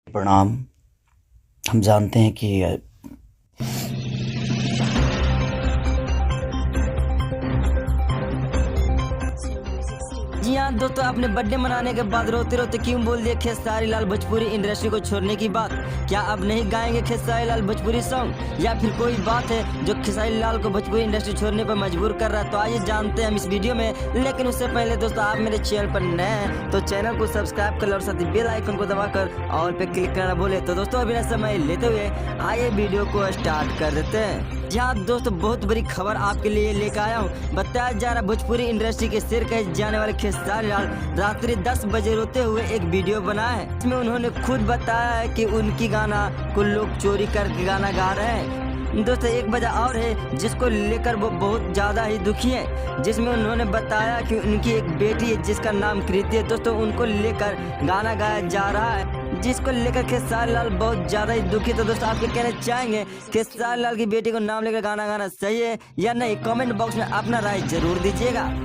प्रणाम। हम जानते हैं कि जी हाँ दोस्तों, अपने बर्थडे मनाने के बाद रोते रोते क्यों बोल दिए खेसारी लाल भोजपुरी इंडस्ट्री को छोड़ने की बात। क्या अब नहीं गाएंगे खेसारी लाल भोजपुरी सॉन्ग, या फिर कोई बात है जो खेसारी लाल को भोजपुरी इंडस्ट्री छोड़ने पर मजबूर कर रहा है? तो आइए जानते हैं हम इस वीडियो में। लेकिन उससे पहले दोस्तों, आप मेरे चैनल पर नए हैं तो चैनल को सब्सक्राइब कर लो और साथ ही बेल आइकन को दबाकर ऑल पे क्लिक करना भूले। तो दोस्तों, बिना समय लेते हुए आइए वीडियो को स्टार्ट कर देते हैं। जहाँ दोस्तों, बहुत बड़ी खबर आपके लिए लेकर आया हूँ। बताया जा रहा भोजपुरी इंडस्ट्री के सिर कहे जाने वाले खेसारी लाल रात्रि 10 बजे रोते हुए एक वीडियो बनाया है। इसमें उन्होंने खुद बताया है कि उनकी गाना को लोग चोरी करके गाना गा रहे हैं। दोस्तों, एक वजह और है जिसको लेकर वो बहुत ज़्यादा ही दुखी है, जिसमें उन्होंने बताया कि उनकी एक बेटी है जिसका नाम कृति है। दोस्तों, उनको लेकर गाना गाया जा रहा है, जिसको लेकर खेसारी लाल बहुत ज़्यादा ही दुखी। तो दोस्तों, आपके कहना चाहेंगे खेसारी लाल की बेटी को नाम लेकर गाना गाना सही है या नहीं? कमेंट बॉक्स में अपना राय जरूर दीजिएगा।